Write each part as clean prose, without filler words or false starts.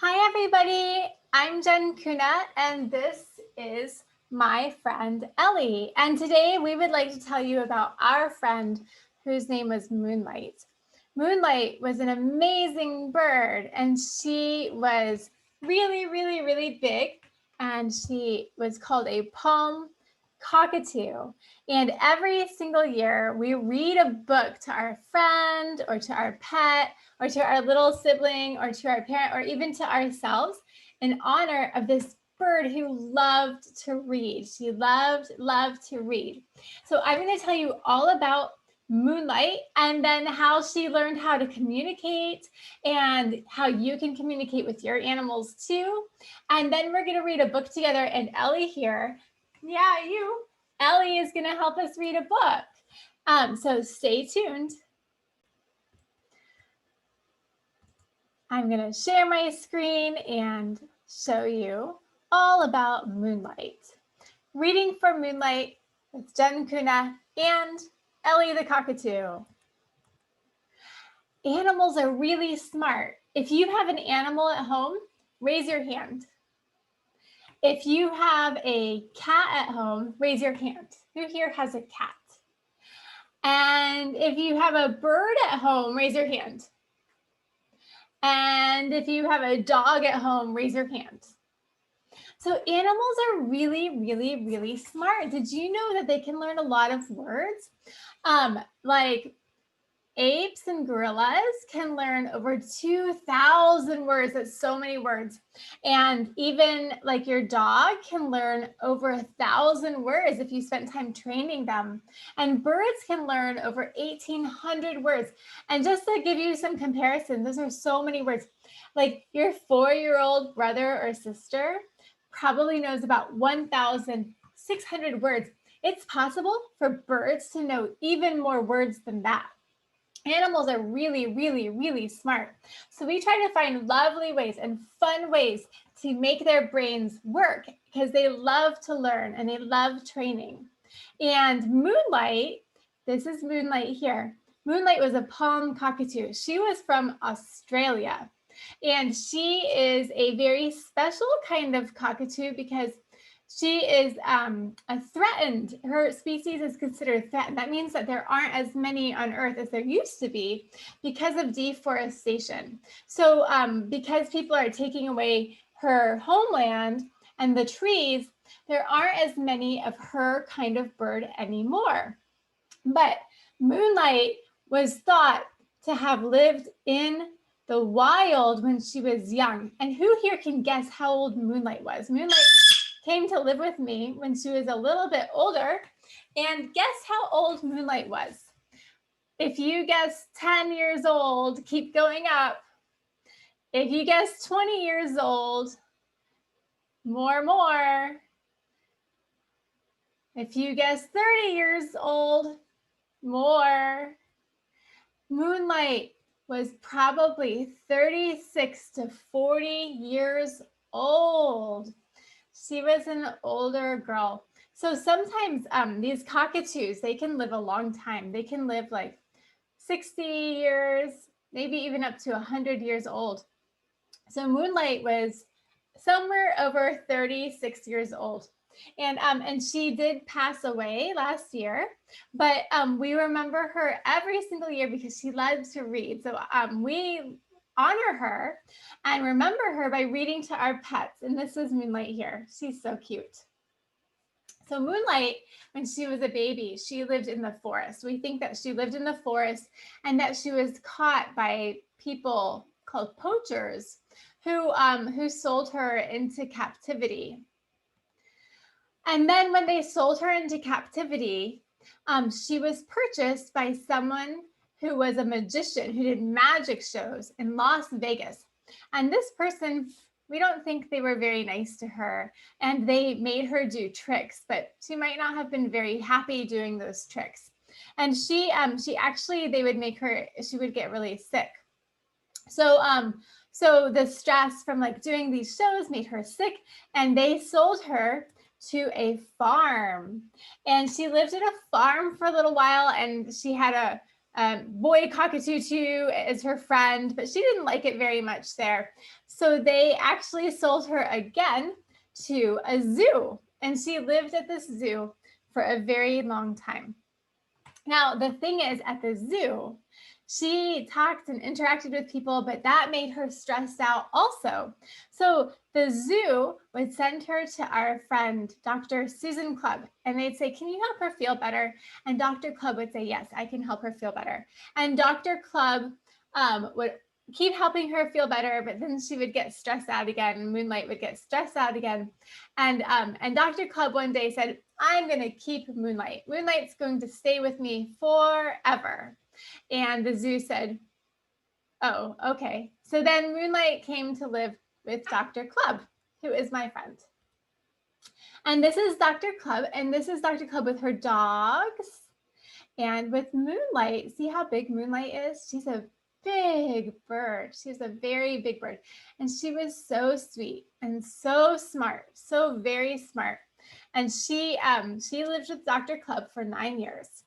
Hi, everybody. I'm Jen Kuna, and this is my friend Ellie. And today we would like to tell you about our friend whose name was Moonlight. Moonlight was an amazing bird, and she was really big, and she was called a palm cockatoo. And every single year, we read a book to our friend or to our pet or to our little sibling or to our parent or even to ourselves in honor of this bird who loved to read. She loved to read. So I'm going to tell you all about Moonlight and then how she learned how to communicate and how you can communicate with your animals too. And then we're going to read a book together, and Ellie here, Ellie is going to help us read a book. So stay tuned. I'm going to share my screen and show you all about Moonlight. Reading for Moonlight with Jen Kuna and Ellie the cockatoo. Animals are really smart. If you have an animal at home, raise your hand. If you have a cat at home, raise your hand. Who here has a cat? And if you have a bird at home, raise your hand. And if you have a dog at home, raise your hand. So animals are really smart. Did you know that they can learn a lot of words? Like apes and gorillas can learn over 2,000 words. That's so many words. And even like your dog can learn over 1,000 words if you spend time training them. And birds can learn over 1,800 words. And just to give you some comparison, those are so many words. Like your 4-year-old brother or sister probably knows about 1,600 words. It's possible for birds to know even more words than that. Animals are really smart. So we try to find lovely ways and fun ways to make their brains work because they love to learn and they love training. And Moonlight, this is Moonlight here. Moonlight was a palm cockatoo. She was from Australia. And she is a very special kind of cockatoo because she is a threatened. Her species is considered threatened. That means that there aren't as many on Earth as there used to be because of deforestation. So because people are taking away her homeland and the trees, there aren't as many of her kind of bird anymore. But Moonlight was thought to have lived in the wild when she was young. And who here can guess how old Moonlight was? Moonlight came to live with me when she was a little bit older. And guess how old Moonlight was? If you guess 10 years old, keep going up. If you guess 20 years old, more. If you guess 30 years old, more. Moonlight was probably 36 to 40 years old. She was an older girl. So sometimes these cockatoos, they can live a long time. They can live like 60 years, maybe even up to 100 years old. So Moonlight was somewhere over 36 years old. And she did pass away last year, but we remember her every single year because she loved to read. So we honor her and remember her by reading to our pets. And this is Moonlight here. She's so cute. So Moonlight, when she was a baby, she lived in the forest. We think that she lived in the forest and that she was caught by people called poachers who sold her into captivity. And then when they sold her into captivity, she was purchased by someone who was a magician who did magic shows in Las Vegas. And this person, we don't think they were very nice to her, and they made her do tricks, but she might not have been very happy doing those tricks. And she actually, they would make her, she would get really sick. So the stress from like doing these shows made her sick, and they sold her to a farm. And she lived at a farm for a little while, and she had a boy cockatoo is her friend, but she didn't like it very much there. So they actually sold her again to a zoo, and she lived at this zoo for a very long time. Now, the thing is, at the zoo, she talked and interacted with people, but that made her stressed out also. So the zoo would send her to our friend, Dr. Susan Clubb, and they'd say, "Can you help her feel better?" And Dr. Clubb would say, "Yes, I can help her feel better." And Dr. Clubb would keep helping her feel better, but then she would get stressed out again. Moonlight would get stressed out again. And Dr. Clubb one day said, "I'm going to keep Moonlight. Moonlight's going to stay with me forever." And the zoo said, "Oh, okay." So then Moonlight came to live with Dr. Clubb, who is my friend. And this is Dr. Clubb, and this is Dr. Clubb with her dogs. And with Moonlight, see how big Moonlight is? She's a big bird. She's a very big bird. And she was so sweet and so smart, so very smart. And she lived with Dr. Clubb for 9 years.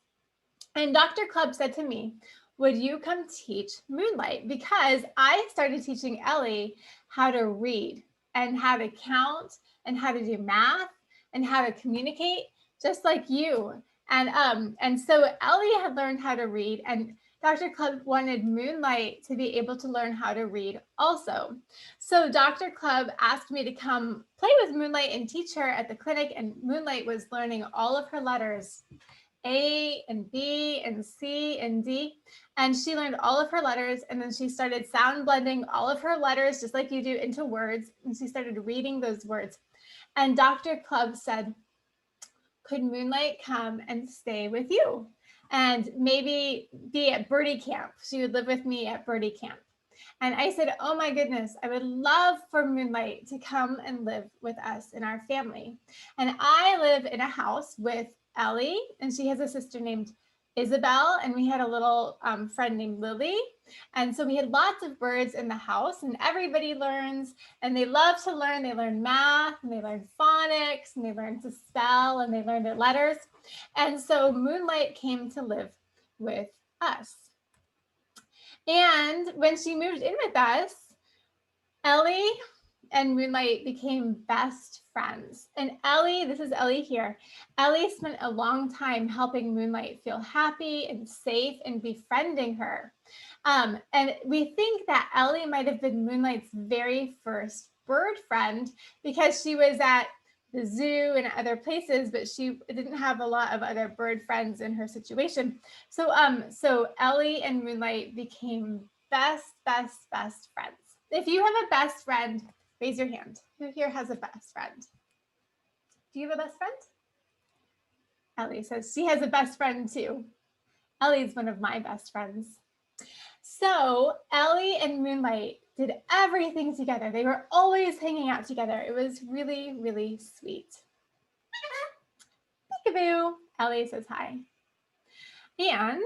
And Dr. Clubb said to me, "Would you come teach Moonlight?" Because I started teaching Ellie how to read and how to count and how to do math and how to communicate, just like you. And so Ellie had learned how to read, and Dr. Clubb wanted Moonlight to be able to learn how to read also. So Dr. Clubb asked me to come play with Moonlight and teach her at the clinic, and Moonlight was learning all of her letters, A and B and C and D. And she learned all of her letters, and then she started sound blending all of her letters, just like you do, into words. And she started reading those words. And Dr. Clubb said, "Could Moonlight come and stay with you? And maybe be at birdie camp." She would live with me at birdie camp. And I said, "Oh my goodness, I would love for Moonlight to come and live with us in our family." And I live in a house with Ellie, and she has a sister named Isabel, and we had a little friend named Lily. And so we had lots of birds in the house, and everybody learns, and they love to learn. They learn math, and they learn phonics, and they learn to spell, and they learn their letters. And so Moonlight came to live with us. And when she moved in with us, Ellie and Moonlight became best friends. And Ellie, this is Ellie here, Ellie spent a long time helping Moonlight feel happy and safe and befriending her. And we think that Ellie might have been Moonlight's very first bird friend, because she was at the zoo and other places, but she didn't have a lot of other bird friends in her situation. So Ellie and Moonlight became best friends. If you have a best friend, raise your hand. Who here has a best friend? Do you have a best friend? Ellie says she has a best friend too. Ellie's one of my best friends. So Ellie and Moonlight did everything together. They were always hanging out together. It was really, really sweet. Peekaboo. Ellie says hi. And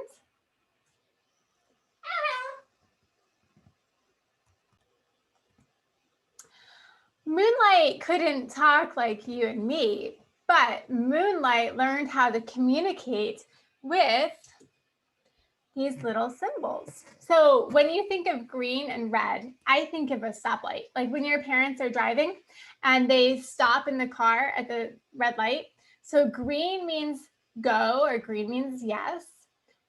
Moonlight couldn't talk like you and me, but Moonlight learned how to communicate with these little symbols. So when you think of green and red, I think of a stoplight. Like when your parents are driving and they stop in the car at the red light. So green means go, or green means yes,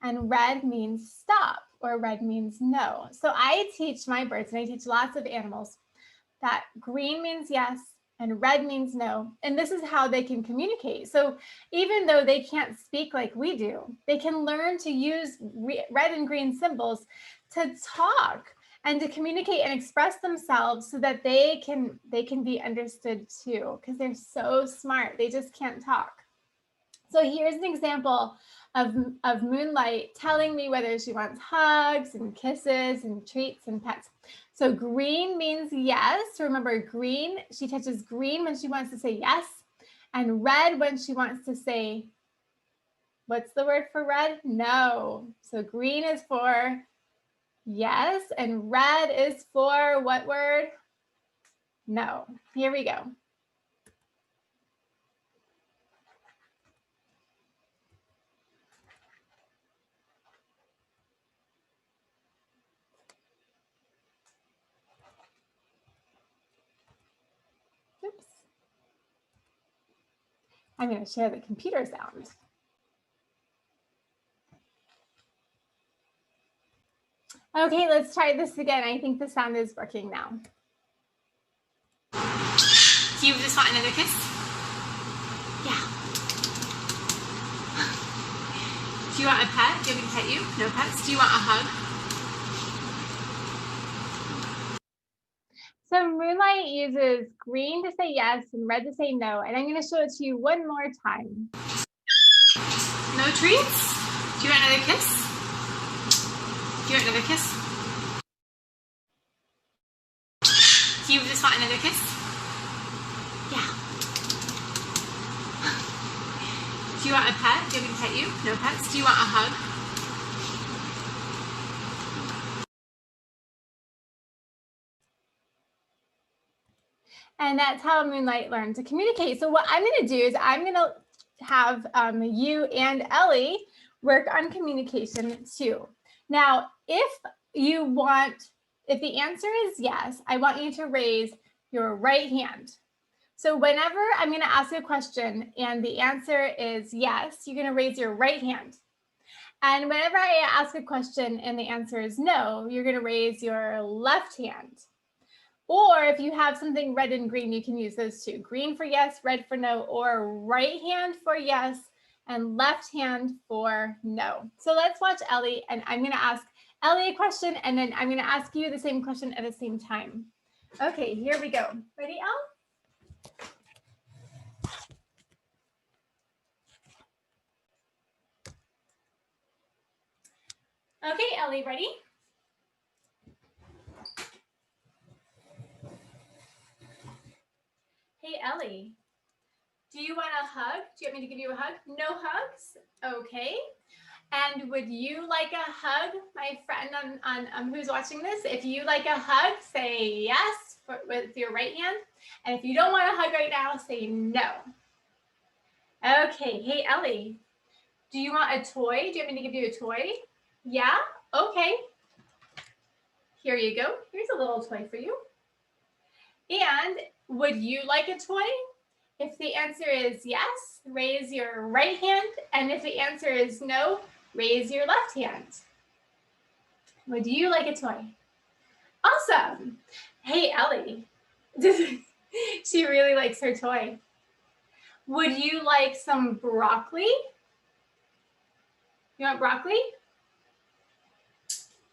and red means stop, or red means no. So I teach my birds, and I teach lots of animals, that green means yes and red means no. And this is how they can communicate. So even though they can't speak like we do, they can learn to use red and green symbols to talk and to communicate and express themselves, so that they can be understood too, because they're so smart. They just can't talk. So here's an example of Moonlight telling me whether she wants hugs and kisses and treats and pets. So green means yes. Remember, green, she touches green when she wants to say yes, and red when she wants to say, what's the word for red? No. So green is for yes, and red is for what word? No. Here we go. Oops. I'm going to share the computer sound. Okay, let's try this again. I think the sound is working now. Do you just want another kiss? Yeah. Do you want a pet? Do you want me to pet you? No pets? Do you want a hug? So Moonlight uses green to say yes and red to say no. And I'm going to show it to you one more time. No treats? Do you want another kiss? Do you want another kiss? Do you just want another kiss? Yeah. Do you want a pet? Do you want me to pet you? No pets? Do you want a hug? And that's how Moonlight learned to communicate. So what I'm going to do is I'm going to have you and Ellie work on communication too. Now, if the answer is yes, I want you to raise your right hand. So whenever I'm going to ask a question and the answer is yes, you're going to raise your right hand. And whenever I ask a question and the answer is no, you're going to raise your left hand. Or if you have something red and green, you can use those two. Green for yes, red for no, or right hand for yes and left hand for no. So let's watch Ellie, and I'm going to ask Ellie a question, and then I'm going to ask you the same question at the same time. Okay, here we go. Ready, Elle? Okay, Ellie, ready? Hey, Ellie, do you want a hug? Do you want me to give you a hug? No hugs? Okay. And would you like a hug, my friend on who's watching this? If you like a hug, say yes with your right hand. And if you don't want a hug right now, say no. Okay, hey, Ellie, do you want a toy? Do you want me to give you a toy? Yeah? Okay. Here you go. Here's a little toy for you. And would you like a toy? If the answer is yes, raise your right hand. And if the answer is no, raise your left hand. Would you like a toy? Awesome. Hey, Ellie. She really likes her toy. Would you like some broccoli? You want broccoli?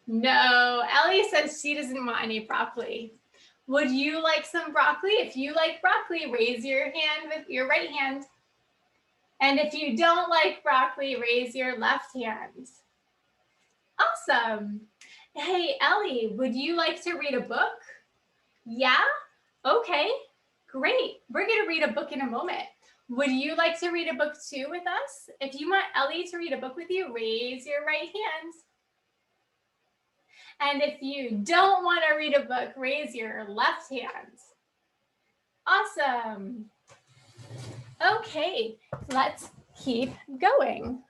No, Ellie says she doesn't want any broccoli. Would you like some broccoli? If you like broccoli, raise your hand with your right hand. And if you don't like broccoli, raise your left hand. Awesome. Hey, Ellie, would you like to read a book? Yeah? Okay, great. We're going to read a book in a moment. Would you like to read a book too with us? If you want Ellie to read a book with you, raise your right hand. And if you don't want to read a book, raise your left hand. Awesome. Okay, let's keep going.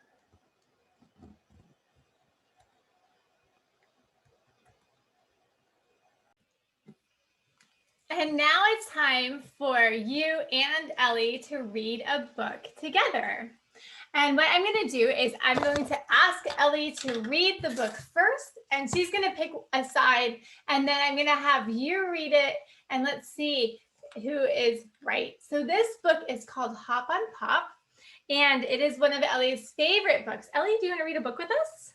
And now it's time for you and Ellie to read a book together. And what I'm going to do is I'm going to ask Ellie to read the book first, and she's going to pick a side, and then I'm going to have you read it, and let's see who is right. So this book is called Hop on Pop, and it is one of Ellie's favorite books. Ellie, do you want to read a book with us?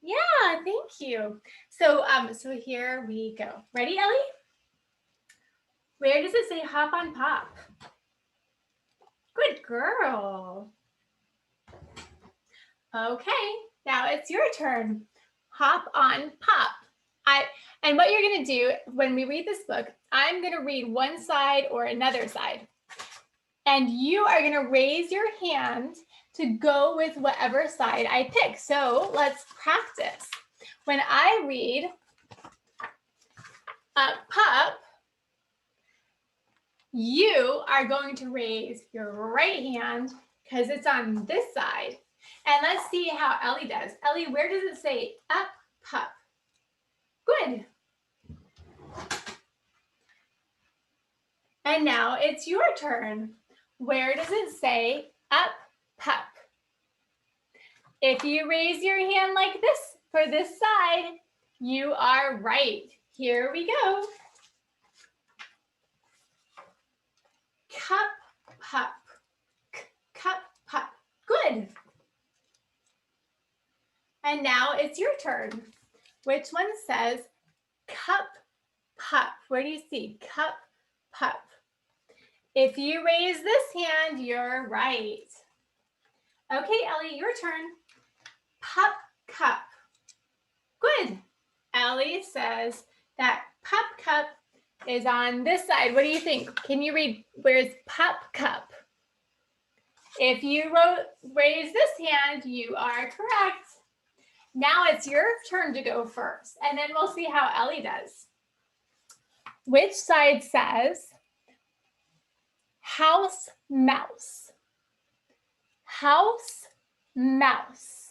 Yeah, thank you. So here we go. Ready, Ellie? Where does it say hop on pop? Good girl. Okay, now it's your turn. Hop on pop. And what you're going to do when we read this book, I'm going to read one side or another side. And you are going to raise your hand to go with whatever side I pick. So let's practice. When I read pup, you are going to raise your right hand because it's on this side. And let's see how Ellie does. Ellie, where does it say up, pup? Good. And now it's your turn. Where does it say up, pup? If you raise your hand like this for this side, you are right. Here we go. Cup, pup. Cup, pup. Good. And now it's your turn. Which one says cup, pup? Where do you see cup, pup? If you raise this hand, you're right. Okay, Ellie, your turn. Pup, cup. Good. Ellie says that pup cup is on this side. What do you think? Can you read where's pup cup? If you raise this hand, you are correct. Now it's your turn to go first, and then we'll see how Ellie does. Which side says house, mouse? House, mouse.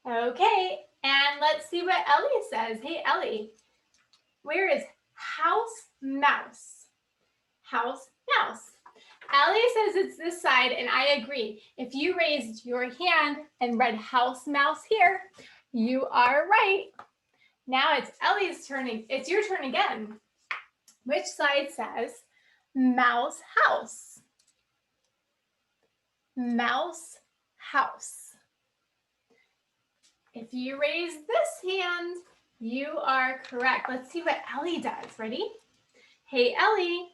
Okay, and let's see what Ellie says. Hey, Ellie, where is house, mouse? House, mouse. Ellie says it's this side, and I agree. If you raised your hand and read house, mouse here, you are right. Now it's Ellie's turn. It's your turn again. Which side says mouse, house? Mouse, house. If you raise this hand, you are correct. Let's see what Ellie does. Ready? Hey, Ellie.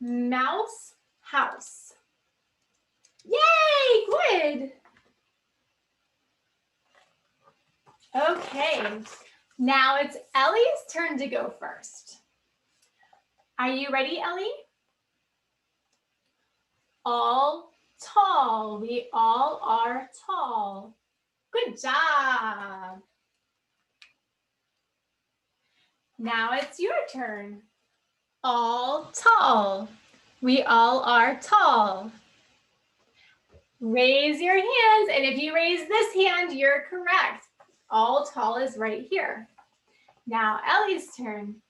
Mouse, house. Yay, good. Okay, now it's Ellie's turn to go first. Are you ready, Ellie? All tall. We all are tall. Good job. Now it's your turn. All tall. We all are tall. Raise your hands, and if you raise this hand, you're correct. All tall is right here. Now Ellie's turn.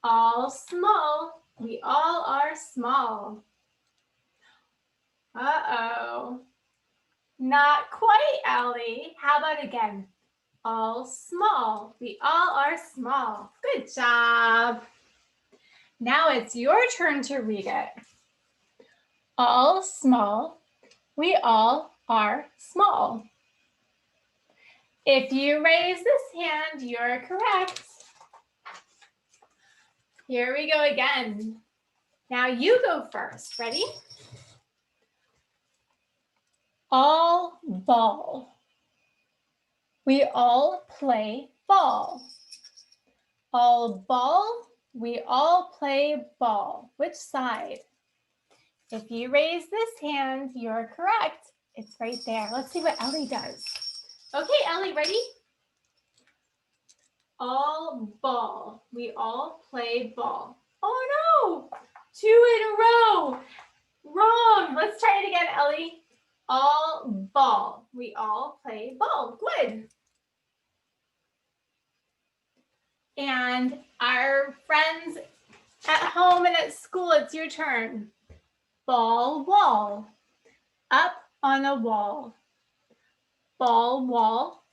All small. We all are small. Uh-oh. Not quite, Ellie. How about again? All small. We all are small. Good job. Now it's your turn to read it. All small. We all are small. If you raise this hand, you're correct. Here we go again. Now you go first. Ready? All ball. We all play ball. All ball. We all play ball. Which side? If you raise this hand, you're correct. It's right there. Let's see what Ellie does. Okay, Ellie, ready? All ball. We all play ball. Oh no! 2 in a row. Wrong. Let's try it again, Ellie. All ball. We all play ball. Good. And our friends at home and at school, it's your turn. Ball wall. Up on a wall. Ball wall.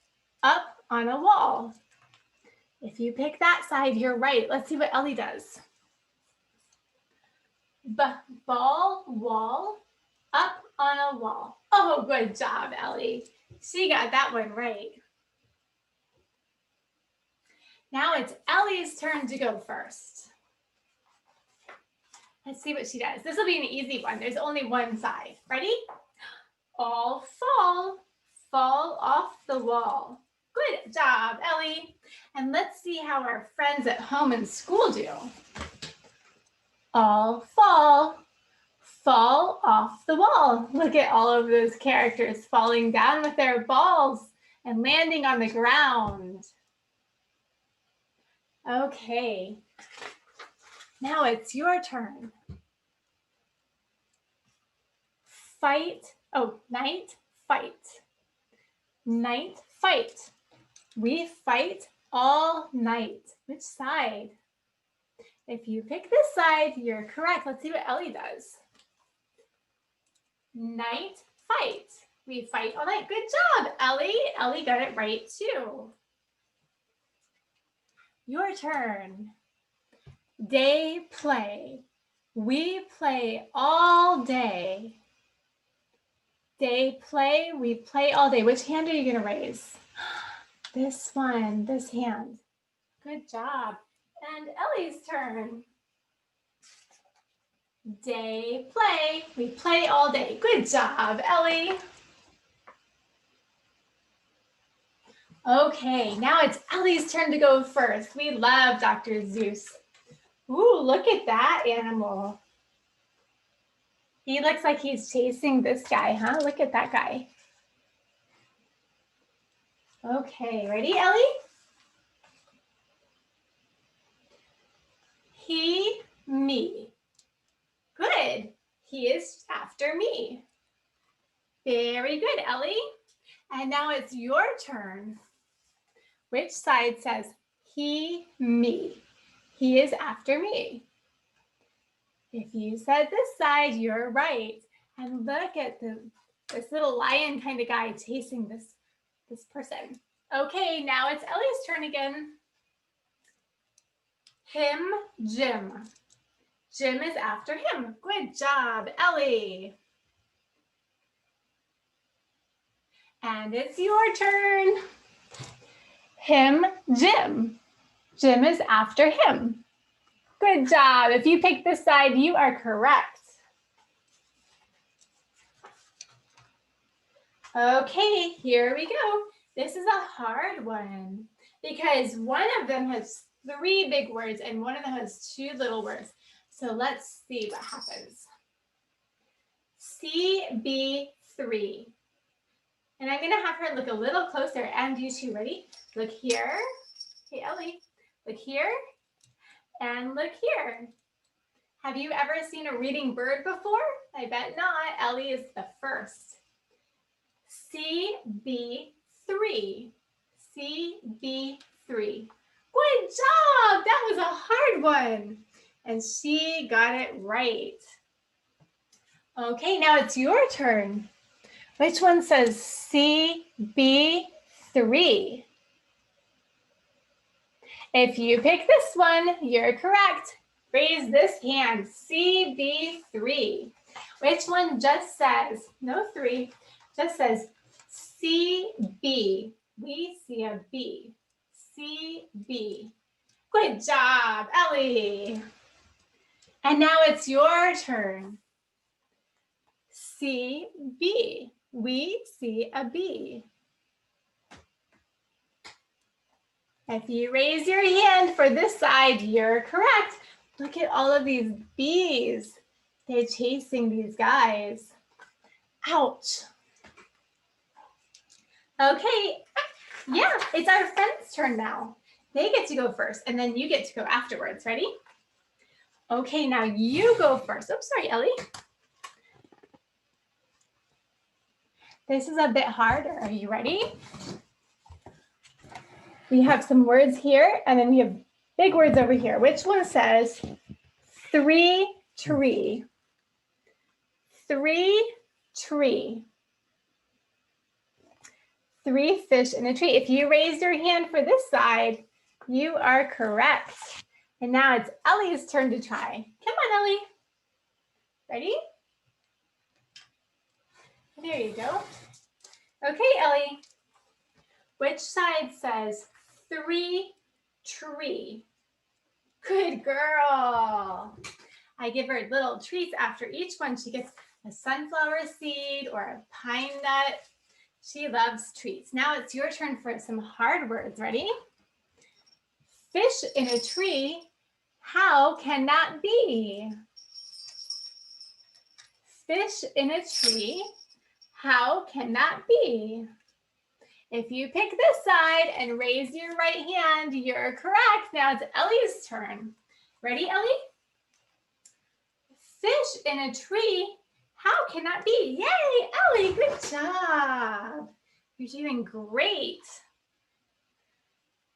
Up on a wall. If you pick that side, you're right. Let's see what Ellie does. Ball wall. Up on a wall. Oh, good job, Ellie. She got that one right. Now it's Ellie's turn to go first. Let's see what she does. This will be an easy one. There's only one side. Ready? All fall. Fall off the wall. Good job, Ellie. And let's see how our friends at home and school do. All fall. Fall off the wall. Look at all of those characters falling down with their balls and landing on the ground. Okay. Now it's your turn. Fight. Oh, night, fight. Night, fight. We fight all night. Which side? If you pick this side, you're correct. Let's see what Ellie does. Night fight. We fight all night. Good job, Ellie. Ellie got it right too. Your turn. Day play. We play all day. Day play. We play all day. Which hand are you going to raise? This one, this hand. Good job. And Ellie's turn. Day play. We play all day. Good job, Ellie. Okay, now it's Ellie's turn to go first. We love Dr. Zeus. Ooh, look at that animal. He looks like he's chasing this guy, huh? Look at that guy. Okay, ready, Ellie? He, me. Good. He is after me. Very good, Ellie. And now it's your turn. Which side says he, me? He is after me. If you said this side, you're right. And look at this little lion kind of guy chasing this person. Okay, now it's Ellie's turn again. Him, Jim. Jim is after him. Good job, Ellie. And it's your turn. Him, Jim. Jim is after him. Good job. If you pick this side, you are correct. Okay, here we go. This is a hard one because one of them has 3 big words and one of them has 2 little words. So let's see what happens. CB3. And I'm going to have her look a little closer, and you two, ready? Look here. Hey, Ellie, look here and look here. Have you ever seen a reading bird before? I bet not. Ellie is the first. CB3. CB3. Good job. That was a hard one. And she got it right. Okay, now it's your turn. Which one says CB3? If you pick this one, you're correct. Raise this hand, CB3. Which one just says, no 3, just says CB. We see a B. CB. Good job, Ellie. And now it's your turn. CB. We see a B. If you raise your hand for this side, you're correct. Look at all of these bees. They're chasing these guys. Ouch. Okay, yeah, it's our friend's turn now. They get to go first, and then you get to go afterwards. Ready? Okay, now you go first. Oops, sorry, Ellie. This is a bit harder. Are you ready? We have some words here, and then we have big words over here. Which one says 3 tree? 3 tree. 3 fish in a tree. If you raise your hand for this side, you are correct. And now it's Ellie's turn to try. Come on, Ellie. Ready? There you go. Okay, Ellie. Which side says 3 tree? Good girl. I give her little treats after each one. She gets a sunflower seed or a pine nut. She loves treats. Now it's your turn for some hard words. Ready? Fish in a tree. How can that be? Fish in a tree. How can that be? If you pick this side and raise your right hand, you're correct. Now it's Ellie's turn. Ready, Ellie? Fish in a tree. How can that be? Yay, Ellie, good job. You're doing great.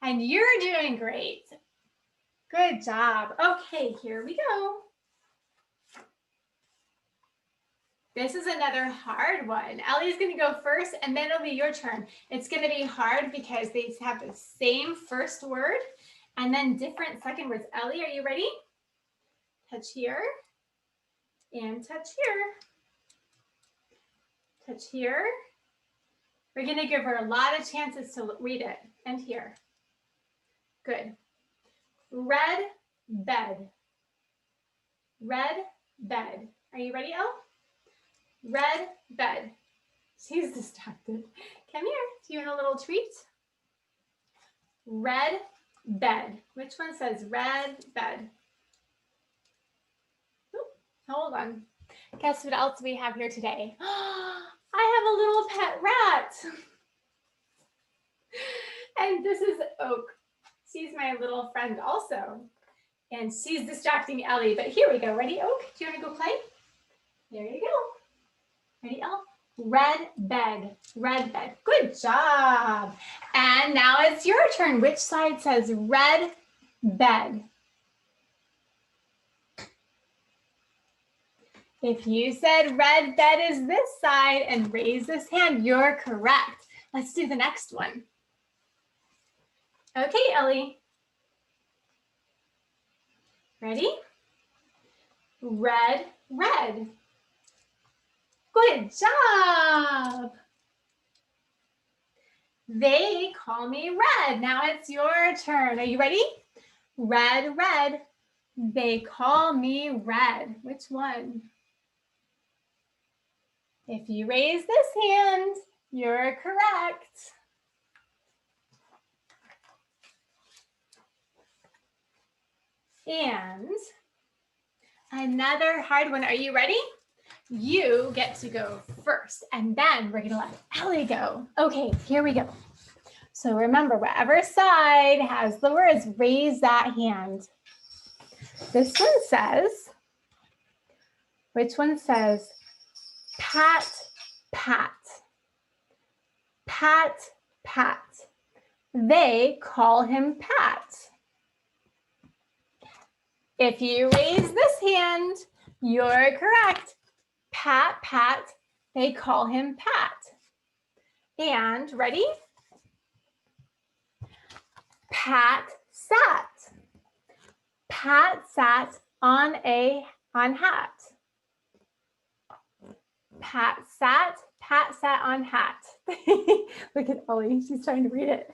And you're doing great. Good job. Okay, here we go. This is another hard one. Ellie's going to go first, and then it'll be your turn. It's going to be hard because they have the same first word and then different second words. Ellie, are you ready? Touch here and touch here. Touch here. We're going to give her a lot of chances to read it. And here. Good. Red bed. Red bed. Are you ready, Elle? Red bed. She's distracted. Come here. Do you want a little treat? Red bed. Which one says red bed? Ooh, hold on. Guess what else we have here today? I have a little pet rat. And this is Oak. She's my little friend also. And she's distracting Ellie. But here we go. Ready, Oak? Do you want to go play? There you go. Ready, Elle? Red bed. Red bed. Good job. And now it's your turn. Which side says red bed? If you said red bed is this side and raise this hand, you're correct. Let's do the next one. Okay, Ellie. Ready? Red, red. Good job. They call me Red. Now it's your turn. Are you ready? Red, red. They call me Red. Which one? If you raise this hand, you're correct. And another hard one. Are you ready? You get to go first, and then we're gonna let Ellie go. Okay, here we go. So remember, whatever side has the words, raise that hand. This one says, which one says, pat, pat. Pat, pat. They call him Pat. If you raise this hand, you're correct. Pat, pat, they call him Pat. And ready? Pat sat. Pat sat on hat. Pat sat on hat. Look at Ellie, she's trying to read it.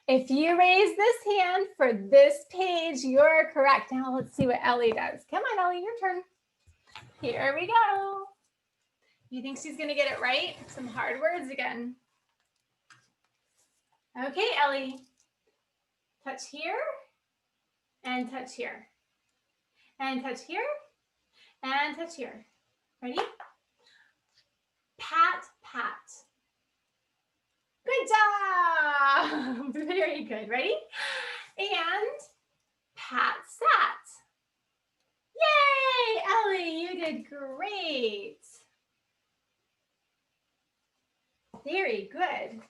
If you raise this hand for this page, you're correct. Now let's see what Ellie does. Come on, Ellie, your turn. Here we go. You think she's gonna get it right? Some hard words again. Okay, Ellie. Touch here and touch here. And touch here and touch here. Ready? Pat, pat. Good job. Very good. Ready? And pat sat. Yay, Ellie, you did great. Very good.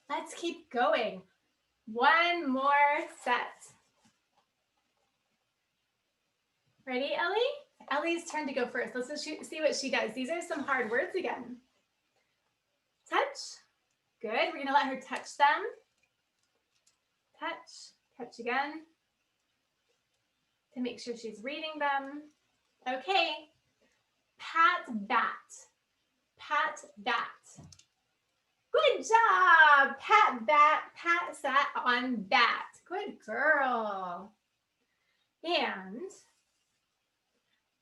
Let's keep going. One more set. Ready, Ellie? Ellie's turn to go first. Let's just see what she does. These are some hard words again. Touch. Good. We're going to let her touch them. Touch. Touch again. To make sure she's reading them. Okay. Pat, bat. Pat, bat. Good job. Pat, bat. Pat sat on bat. Good girl. And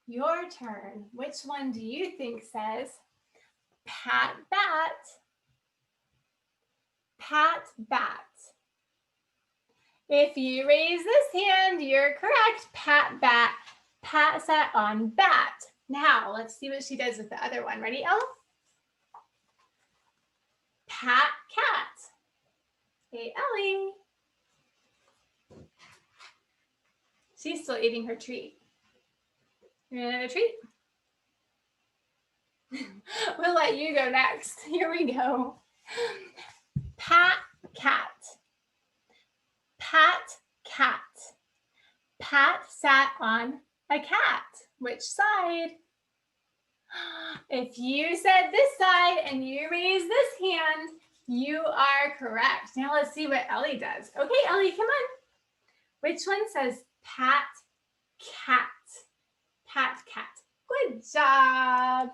your turn. Which one do you think says pat, bat? Pat, bat. If you raise this hand, you're correct. Pat, bat. Pat sat on bat. Now, let's see what she does with the other one. Ready, Elle? Pat, cat. Hey, Ellie. She's still eating her treat. You want another treat? We'll let you go next. Here we go. Pat, cat. sat on a cat? Which side? If you said this side and you raise this hand, you are correct. Now let's see what Ellie does. Okay, Ellie, come on. Which one says pat, cat? Pat, cat. Good job.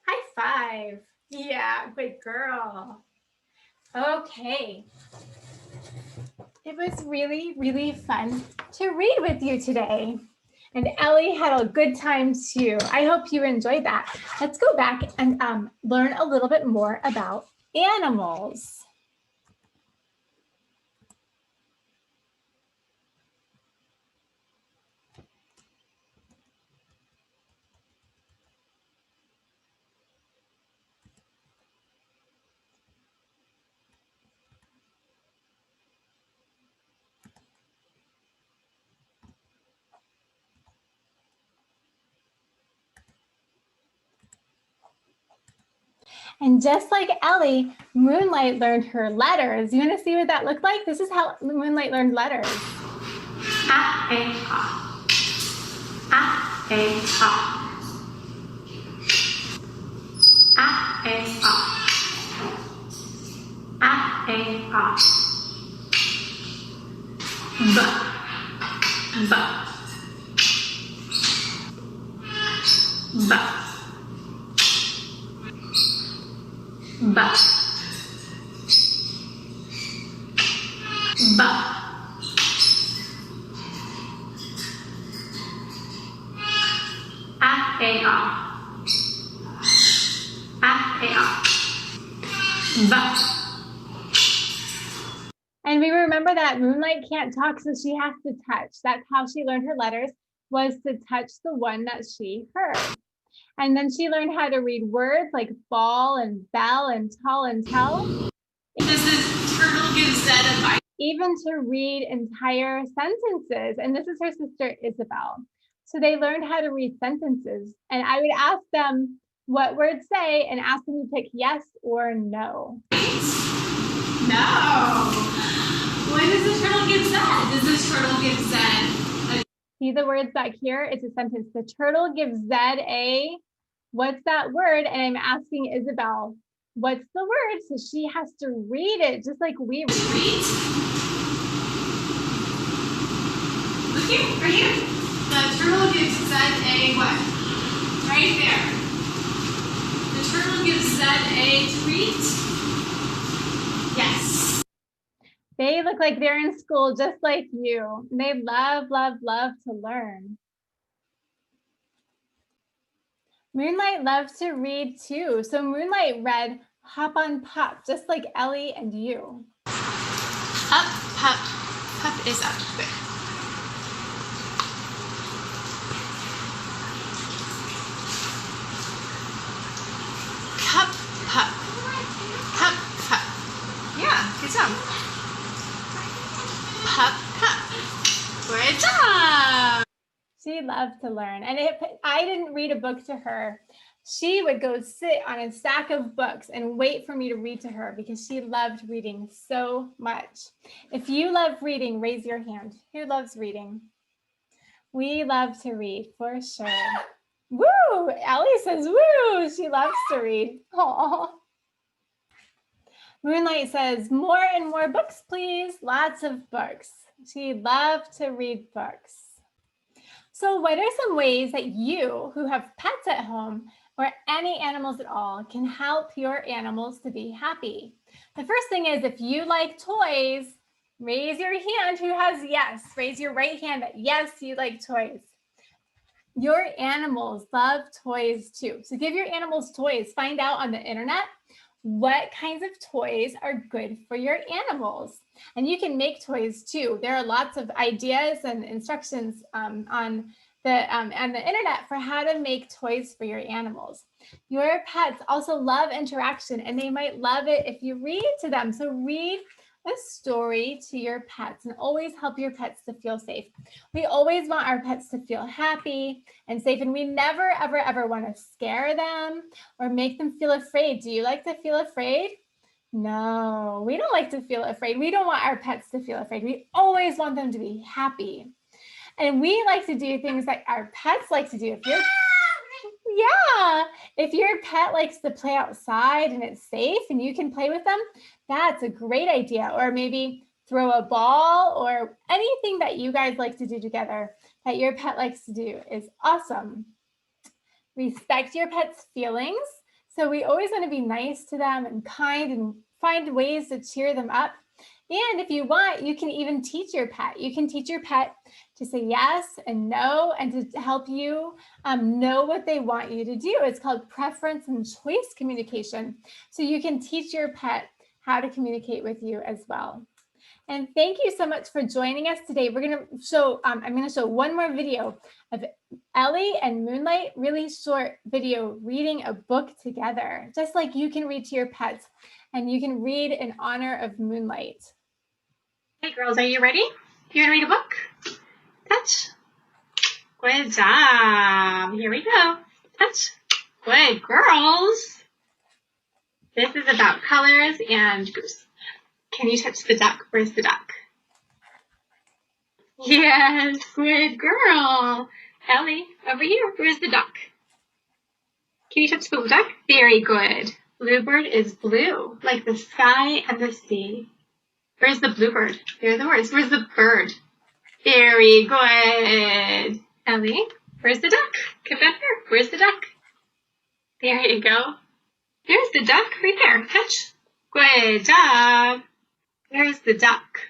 High five. Yeah, good girl. Okay. It was really, really fun to read with you today. And Ellie had a good time too. I hope you enjoyed that. Let's go back and learn a little bit more about animals. And just like Ellie, Moonlight learned her letters. You want to see what that looked like? This is how Moonlight learned letters. A, A, A. A, A, A. A, A, A. A, A, A. B, B. B. B. B. A, A, A. A, A, A. B. And we remember that Moonlight can't talk, so she has to touch. That's how she learned her letters, was to touch the one that she heard. And then she learned how to read words like ball and bell and tall and tell. Does the turtle give Zed a bite? Even to read entire sentences. And this is her sister, Isabel. So they learned how to read sentences. And I would ask them what words say and ask them to pick yes or no. No. What does the turtle give Zed? Does the turtle give Zed a... See the words back here? It's a sentence. The turtle gives Zed a, what's that word? And I'm asking Isabel, what's the word? So she has to read it just like we read. Treat? Look here, right here. The turtle gives Zed a what? Right there. The turtle gives Zed a treat? Yes. They look like they're in school just like you. They love, love, love to learn. Moonlight loves to read too. So Moonlight read Hop on Pup, just like Ellie and you. Up, pup. Pup is up there. Cup, pup. Cup, pup. Yeah, good job. Pup, pup. Good job. She loved to learn. And if I didn't read a book to her, she would go sit on a stack of books and wait for me to read to her because she loved reading so much. If you love reading, raise your hand. Who loves reading? We love to read for sure. Woo! Ellie says woo! She loves to read. Aww. Moonlight says, more and more books, please. Lots of books. She loved to read books. So what are some ways that you, who have pets at home or any animals at all, can help your animals to be happy? The first thing is, if you like toys, raise your hand who has yes. Raise your right hand that yes, you like toys. Your animals love toys too. So give your animals toys. Find out on the internet what kinds of toys are good for your animals. And you can make toys too. There are lots of ideas and instructions on the internet for how to make toys for your animals. Your pets also love interaction, and they might love it if you read to them. So read a story to your pets and always help your pets to feel safe. We always want our pets to feel happy and safe, and we never, ever, ever want to scare them or make them feel afraid. Do you like to feel afraid? No, we don't like to feel afraid. We don't want our pets to feel afraid. We always want them to be happy. And we like to do things that our pets like to do. If your pet likes to play outside and it's safe and you can play with them, that's a great idea. Or maybe throw a ball or anything that you guys like to do together that your pet likes to do is awesome. Respect your pet's feelings. So we always want to be nice to them and kind and find ways to cheer them up. And if you want, you can even teach your pet. You can teach your pet to say yes and no and to help you know what they want you to do. It's called preference and choice communication. So you can teach your pet how to communicate with you as well. And thank you so much for joining us today. We're going to show, I'm going to show one more video of Ellie and Moonlight, really short video reading a book together, just like you can read to your pets and you can read in honor of Moonlight. Hey girls, are you ready? You want to read a book? Touch. Good job. Here we go. Touch. Good girls. This is about colors and goose. Can you touch the duck? Where's the duck? Yes, good girl. Ellie, over here. Where's the duck? Can you touch the duck? Very good. Bluebird is blue, like the sky and the sea. Where's the bluebird? There are the words. Where's the bird? Very good. Ellie, where's the duck? Come back here. Where's the duck? There you go. There's the duck right there. Touch. Good job. There's the duck.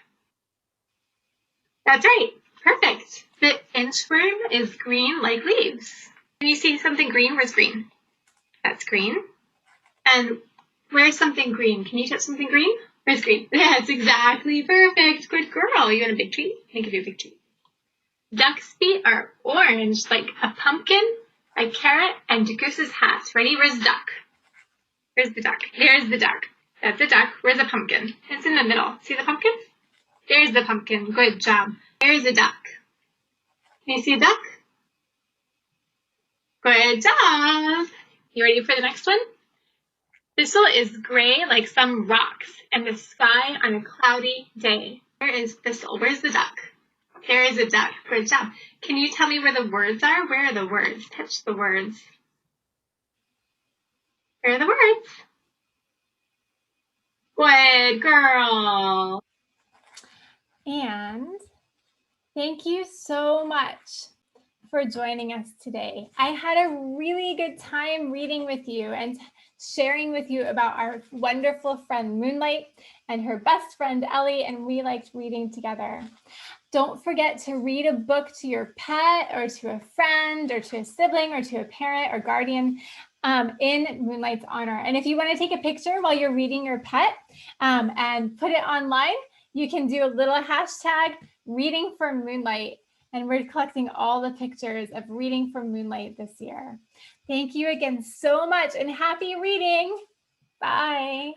That's right. Perfect. The inchworm is green like leaves. Can you see something green? Where's green? That's green. And where's something green? Can you touch something green? Where's green? That's exactly perfect. Good girl. You want a big treat? Let me give you a big treat. Duck's feet are orange like a pumpkin, a carrot, and a goose's hat. Ready? Where's the duck? Where's the duck? There's the duck. That's a duck. Where's the pumpkin? It's in the middle. See the pumpkin? There's the pumpkin. Good job. There's a duck. Can you see a duck? Good job. You ready for the next one? Thistle is gray like some rocks and the sky on a cloudy day. Where is Thistle? Where's the duck? There is a duck. Good job. Can you tell me where the words are? Where are the words? Touch the words. Where are the words? Good girl. And thank you so much for joining us today. I had a really good time reading with you and sharing with you about our wonderful friend Moonlight and her best friend Ellie, and we liked reading together. Don't forget to read a book to your pet or to a friend or to a sibling or to a parent or guardian in Moonlight's honor. And if you want to take a picture while you're reading your pet and put it online, you can do a little hashtag reading for Moonlight. And we're collecting all the pictures of reading for Moonlight this year. Thank you again so much and happy reading. Bye.